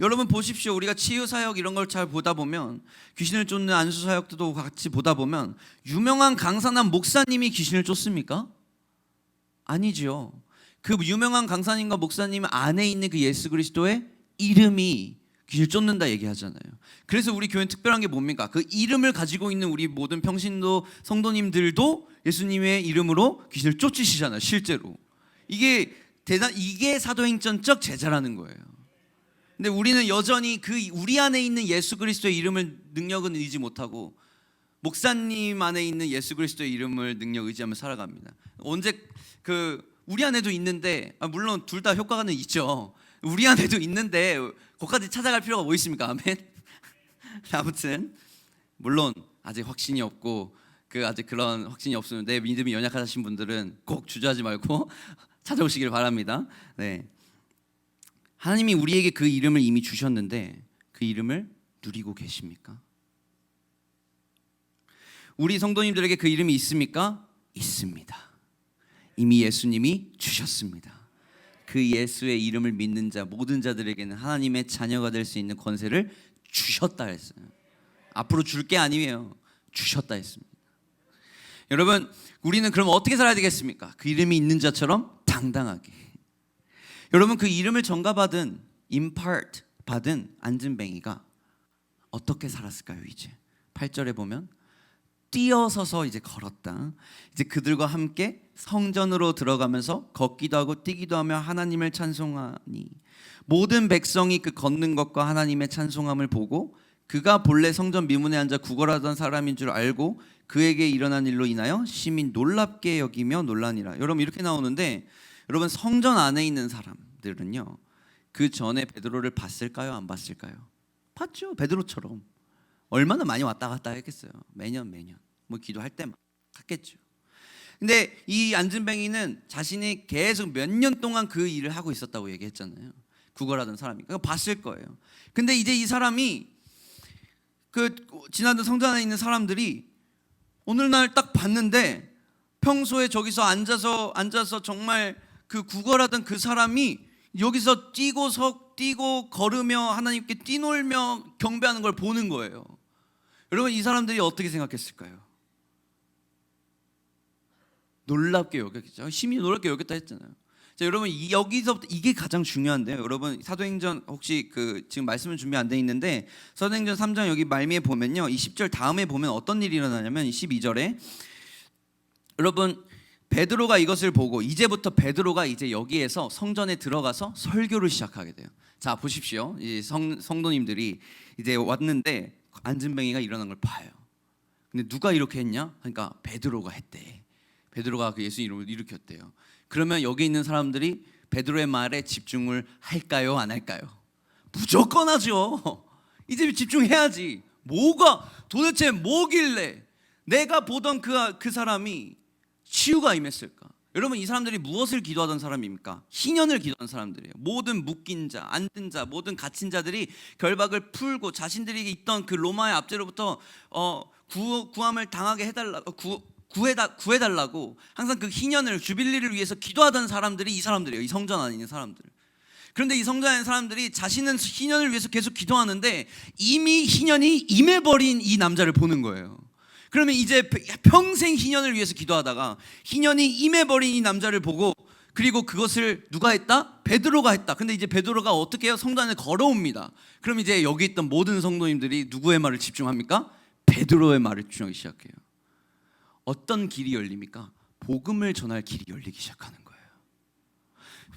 여러분 보십시오. 우리가 치유 사역 이런 걸 잘 보다 보면, 귀신을 쫓는 안수 사역도 같이 보다 보면 유명한 강사나 목사님이 귀신을 쫓습니까? 아니죠. 그 유명한 강사님과 목사님 안에 있는 그 예수 그리스도의 이름이 귀신을 쫓는다 얘기하잖아요. 그래서 우리 교회는 특별한 게 뭡니까? 그 이름을 가지고 있는 우리 모든 평신도 성도님들도 예수님의 이름으로 귀신을 쫓으시잖아요, 실제로. 이게 사도행전적 제자라는 거예요. 근데 우리는 여전히 우리 안에 있는 예수 그리스도의 이름을, 능력은 의지 못하고 목사님 안에 있는 예수 그리스도의 이름을, 능력 의지하며 살아갑니다. 우리 안에도 있는데, 물론 둘 다 효과는 있죠. 우리 안에도 있는데 거기까지 찾아갈 필요가 뭐 있습니까? 아멘. 아무튼 물론 아직 확신이 없고 아직 그런 확신이 없으면, 내 믿음이 연약하신 분들은 꼭 주저하지 말고 찾아오시길 바랍니다. 네. 하나님이 우리에게 그 이름을 이미 주셨는데 그 이름을 누리고 계십니까? 우리 성도님들에게 그 이름이 있습니까? 있습니다. 이미 예수님이 주셨습니다. 그 예수의 이름을 믿는 자 모든 자들에게는 하나님의 자녀가 될 수 있는 권세를 주셨다 했어요. 앞으로 줄 게 아니에요. 주셨다 했습니다. 여러분, 우리는 그럼 어떻게 살아야 되겠습니까? 그 이름이 있는 자처럼 당당하게. 여러분, 그 이름을 전가받은 impart 받은 안진뱅이가 어떻게 살았을까요? 이제 8절에 보면 뛰어서서 이제 걸었다. 이제 그들과 함께 성전으로 들어가면서 걷기도 하고 뛰기도 하며 하나님을 찬송하니 모든 백성이 그 걷는 것과 하나님의 찬송함을 보고 그가 본래 성전 미문에 앉아 구걸하던 사람인 줄 알고 그에게 일어난 일로 인하여 심히 놀랍게 여기며 놀라니라. 여러분, 이렇게 나오는데, 여러분, 성전 안에 있는 사람들은요 그 전에 베드로를 봤을까요? 안 봤을까요? 봤죠. 베드로처럼 얼마나 많이 왔다 갔다 했겠어요. 매년 뭐 기도할 때만 갔겠죠. 근데 이 안진뱅이는 자신이 계속 몇 년 동안 그 일을 하고 있었다고 얘기했잖아요. 구걸하던 사람이. 그러니까 봤을 거예요. 근데 이제 이 사람이 그 지나던 성전 안에 있는 사람들이 오늘날 딱 봤는데 평소에 저기서 앉아서 정말 그 구걸하던 그 사람이 여기서 뛰고 걸으며 하나님께 뛰놀며 경배하는 걸 보는 거예요. 여러분, 이 사람들이 어떻게 생각했을까요? 놀랍게 여겼죠. 심히 놀랍게 여겼다 했잖아요. 자, 여러분, 여기서부터 이게 가장 중요한데요. 여러분, 사도행전 혹시 지금 말씀은 준비 안 돼 있는데 사도행전 3장 여기 말미에 보면요, 이 10절 다음에 보면 어떤 일이 일어나냐면 12절에 여러분, 베드로가 이것을 보고 이제부터 베드로가 이제 여기에서 성전에 들어가서 설교를 시작하게 돼요. 자, 보십시오. 이 성도님들이 이제 왔는데 안진뱅이가 일어난 걸 봐요. 근데 누가 이렇게 했냐? 그러니까 베드로가 했대. 베드로가 그 예수 이름을 일으켰대요. 그러면 여기 있는 사람들이 베드로의 말에 집중을 할까요? 안 할까요? 무조건 하죠. 이제 집중해야지. 도대체 뭐길래 내가 보던 그 사람이 치유가 임했을까? 여러분, 이 사람들이 무엇을 기도하던 사람입니까? 희년을 기도하는 사람들이에요. 모든 묶인 자, 앉은 자, 모든 갇힌 자들이 결박을 풀고 자신들이 있던 그 로마의 압제로부터 구함을 당하게 구해달라고 항상 그 희년을, 주빌리를 위해서 기도하던 사람들이 이 사람들이에요. 이 성전 안에 있는 사람들. 그런데 이 성전 안에 있는 사람들이 자신은 희년을 위해서 계속 기도하는데 이미 희년이 임해버린 이 남자를 보는 거예요. 그러면 이제 평생 희년을 위해서 기도하다가 희년이 임해버린 이 남자를 보고, 그리고 그것을 누가 했다? 베드로가 했다. 근데 이제 베드로가 어떻게 해요? 성전 안에 걸어옵니다. 그럼 이제 여기 있던 모든 성도님들이 누구의 말을 집중합니까? 베드로의 말을 집중하기 시작해요. 어떤 길이 열립니까? 복음을 전할 길이 열리기 시작하는 거예요.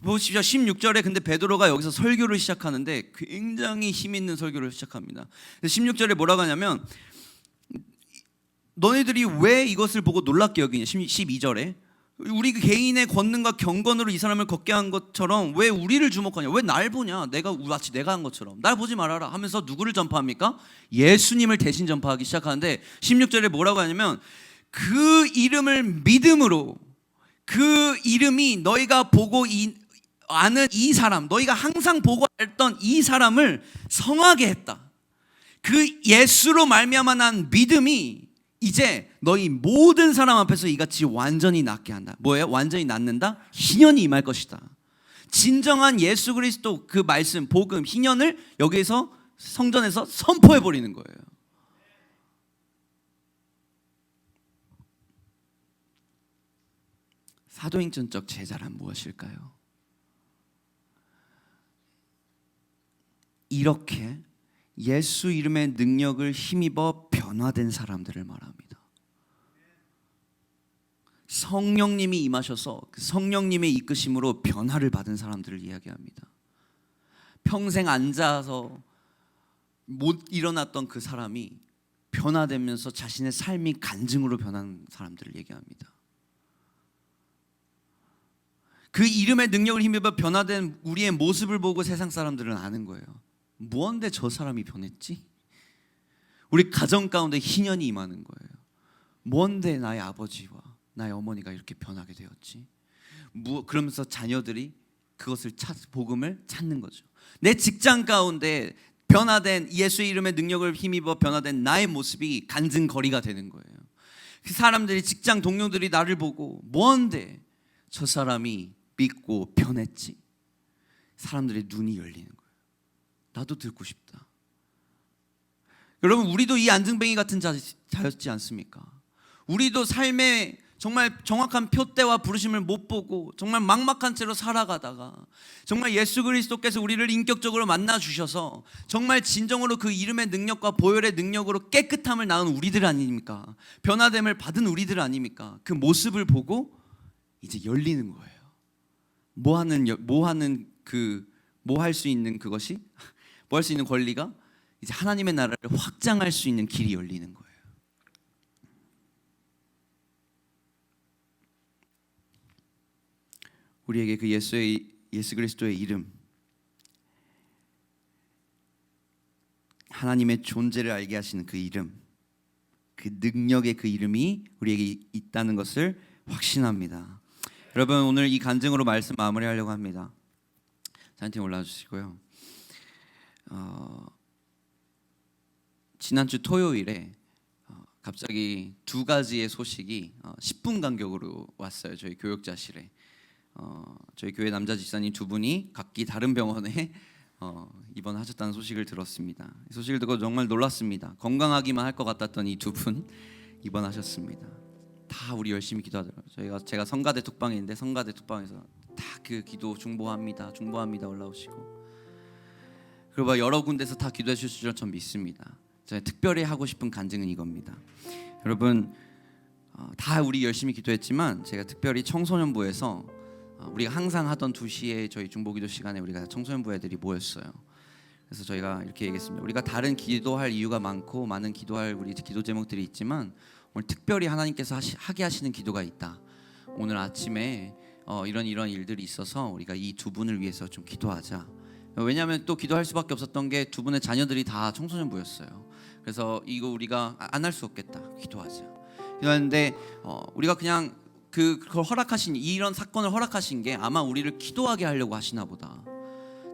보십시오. 16절에 근데 베드로가 여기서 설교를 시작하는데 굉장히 힘 있는 설교를 시작합니다. 16절에 뭐라고 하냐면 너희들이 왜 이것을 보고 놀랍게 여기냐. 12절에 우리 개인의 권능과 경건으로 이 사람을 걷게 한 것처럼 왜 우리를 주목하냐. 왜 날 보냐. 마치 내가 한 것처럼 날 보지 말아라 하면서 누구를 전파합니까? 예수님을 대신 전파하기 시작하는데 16절에 뭐라고 하냐면 그 이름을 믿음으로, 그 이름이 너희가 보고 아는 이 사람, 너희가 항상 보고 알던 이 사람을 성하게 했다. 그 예수로 말미암아 난 믿음이 이제 너희 모든 사람 앞에서 이같이 완전히 낫게 한다. 뭐예요? 완전히 낫는다? 희년이 임할 것이다. 진정한 예수 그리스도 그 말씀, 복음, 희년을 여기에서 성전에서 선포해 버리는 거예요. 사도행전적 제자란 무엇일까요? 이렇게 예수 이름의 능력을 힘입어 변화된 사람들을 말합니다. 성령님이 임하셔서 그 성령님의 이끄심으로 변화를 받은 사람들을 이야기합니다. 평생 앉아서 못 일어났던 그 사람이 변화되면서 자신의 삶이 간증으로 변한 사람들을 얘기합니다. 그 이름의 능력을 힘입어 변화된 우리의 모습을 보고 세상 사람들은 아는 거예요. 무언데 저 사람이 변했지? 우리 가정 가운데 희년이 임하는 거예요. 무언데 나의 아버지와 나의 어머니가 이렇게 변하게 되었지? 그러면서 자녀들이 그것을 복음을 찾는 거죠. 내 직장 가운데 변화된 예수의 이름의 능력을 힘입어 변화된 나의 모습이 간증거리가 되는 거예요. 그 사람들이, 직장 동료들이 나를 보고 뭔데 저 사람이 믿고 변했지? 사람들의 눈이 열리는 거예요. 나도 듣고 싶다. 여러분, 우리도 이 안증뱅이 같은 자였지 않습니까? 우리도 삶에 정말 정확한 표대와 부르심을 못 보고 정말 막막한 채로 살아가다가 정말 예수 그리스도께서 우리를 인격적으로 만나 주셔서 정말 진정으로 그 이름의 능력과 보혈의 능력으로 깨끗함을 낳은 우리들 아닙니까? 변화됨을 받은 우리들 아닙니까? 그 모습을 보고 이제 열리는 거예요. 뭐 할 수 있는 그것이, 뭐 할 수 있는 권리가 이제 하나님의 나라를 확장할 수 있는 길이 열리는 거예요. 우리에게 그 예수 그리스도의 이름, 하나님의 존재를 알게 하시는 그 이름, 그 능력의 그 이름이 우리에게 있다는 것을 확신합니다. 여러분, 오늘 이 간증으로 말씀 마무리하려고 합니다. 찬양팀 올라와 주시고요. 지난주 토요일에 갑자기 두 가지의 소식이 10분 간격으로 왔어요. 저희 교역자실에. 저희 교회 남자 집사님 두 분이 각기 다른 병원에 입원하셨다는 소식을 들었습니다. 이 소식을 듣고 정말 놀랐습니다. 건강하기만 할 것 같았던 이 두 분 입원하셨습니다. 다 우리 열심히 기도하더라고요. 제가 성가대 톡방에 있는데 성가대 톡방에서 다 그 기도 중보합니다 올라오시고, 그리고 여러 군데서 다 기도해 주실 줄 전 믿습니다. 제가 특별히 하고 싶은 간증은 이겁니다. 여러분, 다 우리 열심히 기도했지만 제가 특별히 청소년부에서 우리가 항상 하던 2시에 저희 중보기도 시간에 우리가 청소년부 애들이 모였어요. 그래서 저희가 이렇게 얘기했습니다. 우리가 다른 기도할 이유가 많고 많은 기도할 우리 기도 제목들이 있지만 오늘 특별히 하나님께서 하게 하시는 기도가 있다. 오늘 아침에 이런 일들이 있어서 우리가 이 두 분을 위해서 좀 기도하자. 왜냐하면 또 기도할 수밖에 없었던 게 두 분의 자녀들이 다 청소년부였어요. 그래서 이거 우리가 안 할 수 없겠다. 기도하자. 그런데 우리가 그냥 그걸 허락하신, 이런 사건을 허락하신 게 아마 우리를 기도하게 하려고 하시나 보다.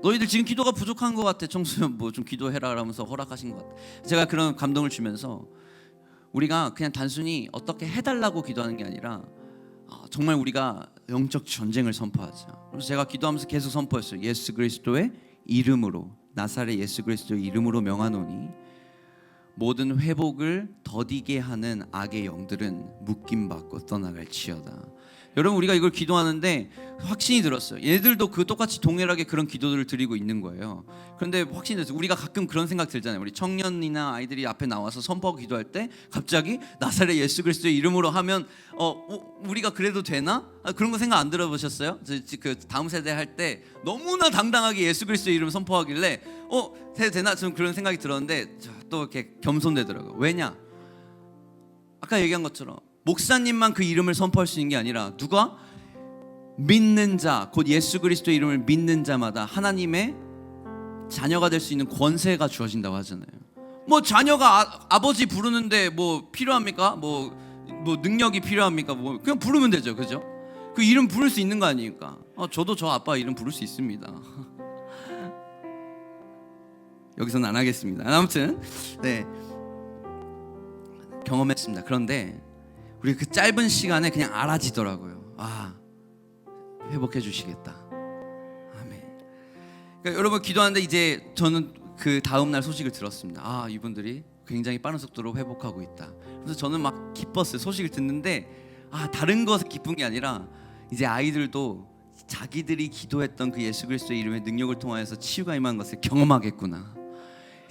너희들 지금 기도가 부족한 것 같아. 청소년부 좀 기도해라 하면서 허락하신 것 같아. 제가 그런 감동을 주면서 우리가 그냥 단순히 어떻게 해달라고 기도하는 게 아니라 정말 우리가 영적 전쟁을 선포하자. 그래서 제가 기도하면서 계속 선포했어요. 예수 그리스도의 이름으로, 나사렛 예수 그리스도의 이름으로 명하노니 모든 회복을 더디게 하는 악의 영들은 묶임받고 떠나갈지어다. 여러분, 우리가 이걸 기도하는데 확신이 들었어요. 얘들도 그 똑같이 동일하게 그런 기도들을 드리고 있는 거예요. 그런데 확신이 들었어요. 우리가 가끔 그런 생각 들잖아요. 우리 청년이나 아이들이 앞에 나와서 선포하고 기도할 때 갑자기 나사렛 예수 그리스도의 이름으로 하면 우리가 그래도 되나? 그런 거 생각 안 들어보셨어요? 그 다음 세대 할 때 너무나 당당하게 예수 그리스도의 이름 선포하길래 되나? 좀 그런 생각이 들었는데 또 이렇게 겸손되더라고요. 왜냐? 아까 얘기한 것처럼 목사님만 그 이름을 선포할 수 있는 게 아니라 누가? 믿는 자, 곧 예수 그리스도의 이름을 믿는 자마다 하나님의 자녀가 될 수 있는 권세가 주어진다고 하잖아요. 뭐 자녀가 아버지 부르는데 뭐 필요합니까? 뭐 능력이 필요합니까? 뭐 그냥 부르면 되죠, 그죠? 그 이름 부를 수 있는 거 아닙니까? 저도 저 아빠 이름 부를 수 있습니다. 여기서는 안 하겠습니다. 아무튼 경험했습니다. 그런데 우리 그 짧은 시간에 그냥 알아지더라고요. 회복해 주시겠다. 아멘. 그러니까 여러분, 기도하는데 이제 저는 그 다음 날 소식을 들었습니다. 이분들이 굉장히 빠른 속도로 회복하고 있다. 그래서 저는 막 기뻤어요. 소식을 듣는데 다른 것에 기쁜 게 아니라 이제 아이들도 자기들이 기도했던 그 예수 그리스도의 이름의 능력을 통하여서 치유가 임한 것을 경험하겠구나.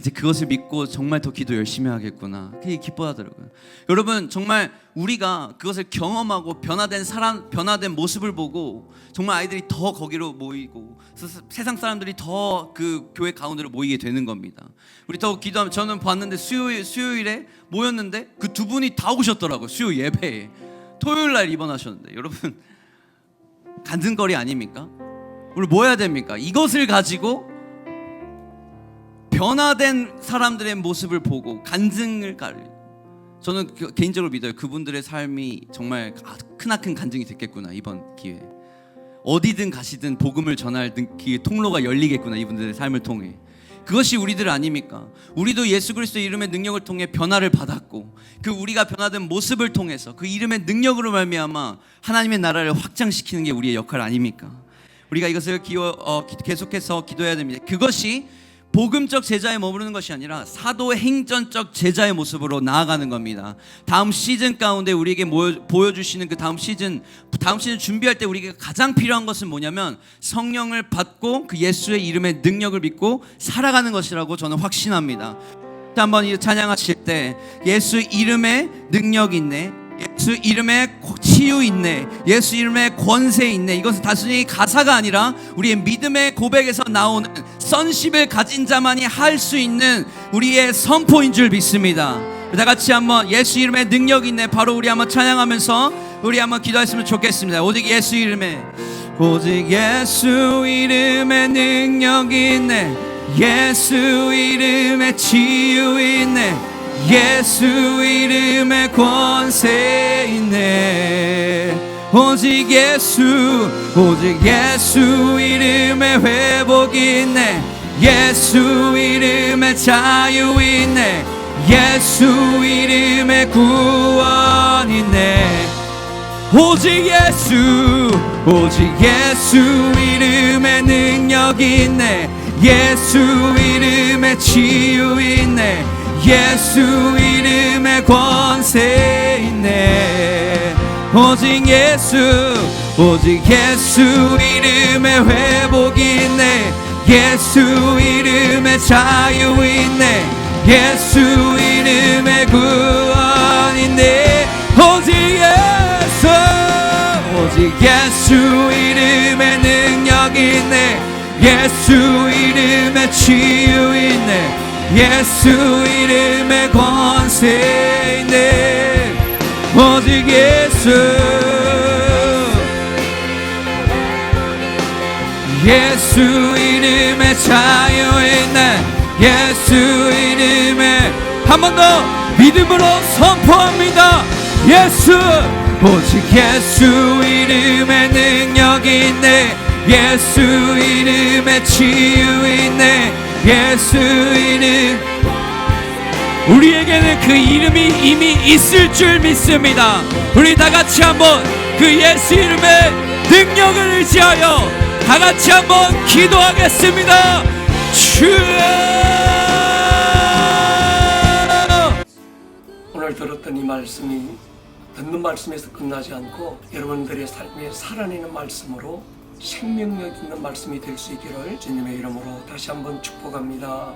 이제 그것을 믿고 정말 더 기도 열심히 하겠구나. 그게 기뻐하더라고요. 여러분, 정말 우리가 그것을 경험하고 변화된 모습을 보고 정말 아이들이 더 거기로 모이고 세상 사람들이 더 그 교회 가운데로 모이게 되는 겁니다. 우리 더 기도하면, 저는 봤는데 수요일에 모였는데 그 두 분이 다 오셨더라고요. 수요 예배에. 토요일 날 입원하셨는데, 여러분 간증거리 아닙니까? 우리 뭐 해야 됩니까? 이것을 가지고 변화된 사람들의 모습을 보고 간증을 저는 개인적으로 믿어요. 그분들의 삶이 정말 크나큰 간증이 됐겠구나, 이번 기회에. 어디든 가시든 복음을 전할 그 통로가 열리겠구나, 이분들의 삶을 통해. 그것이 우리들 아닙니까? 우리도 예수 그리스도의 이름의 능력을 통해 변화를 받았고, 그 우리가 변화된 모습을 통해서 그 이름의 능력으로 말미암아 하나님의 나라를 확장시키는 게 우리의 역할 아닙니까? 우리가 이것을 계속해서 기도해야 됩니다. 그것이 복음적 제자에 머무르는 것이 아니라 사도 행전적 제자의 모습으로 나아가는 겁니다. 다음 시즌 가운데 우리에게 보여주시는 그 다음 시즌 준비할 때 우리에게 가장 필요한 것은 뭐냐면 성령을 받고 그 예수의 이름의 능력을 믿고 살아가는 것이라고 저는 확신합니다. 한번 찬양하실 때 예수 이름에 능력이 있네, 예수 이름에 치유 있네, 예수 이름에 권세 있네, 이것은 단순히 가사가 아니라 우리의 믿음의 고백에서 나오는 선십을 가진 자만이 할 수 있는 우리의 선포인 줄 믿습니다. 다 같이 한번 예수 이름에 능력이 있네, 바로 우리 한번 찬양하면서 우리 한번 기도했으면 좋겠습니다. 오직 예수 이름에, 오직 예수 이름에 능력이 있네, 예수 이름에 치유 있네, 예수 이름에 권세 있네. 오직 예수 이름에 회복이 있네, 예수 이름에 자유 있네, 예수 이름에 구원 있네. 오직 예수 이름에 능력이 있네, 예수 이름에 치유 있네, 예수 이름에 권세 있네. 오직 예수 이름에 회복이 있네, 예수 이름에 자유 있네, 예수 이름에 구원 있네. 오직 예수 이름에 능력이 있네, 예수 이름에 치유 있네, 예수 이름에 권세 있네. 오직 예수 이름에 자유 있네, 예수 이름에, 한 번 더 믿음으로 선포합니다. 오직 예수 이름에 능력이 있네, 예수 이름에 치유 있네, 예수 이름. 우리에게는 그 이름이 이미 있을 줄 믿습니다. 우리 다 같이 한번 그 예수 이름의 능력을 의지하여 다 같이 한번 기도하겠습니다. 주여! 오늘 들었던 이 말씀이 듣는 말씀에서 끝나지 않고 여러분들의 삶에 살아내는 말씀으로 생명력 있는 말씀이 될 수 있기를 주님의 이름으로 다시 한번 축복합니다.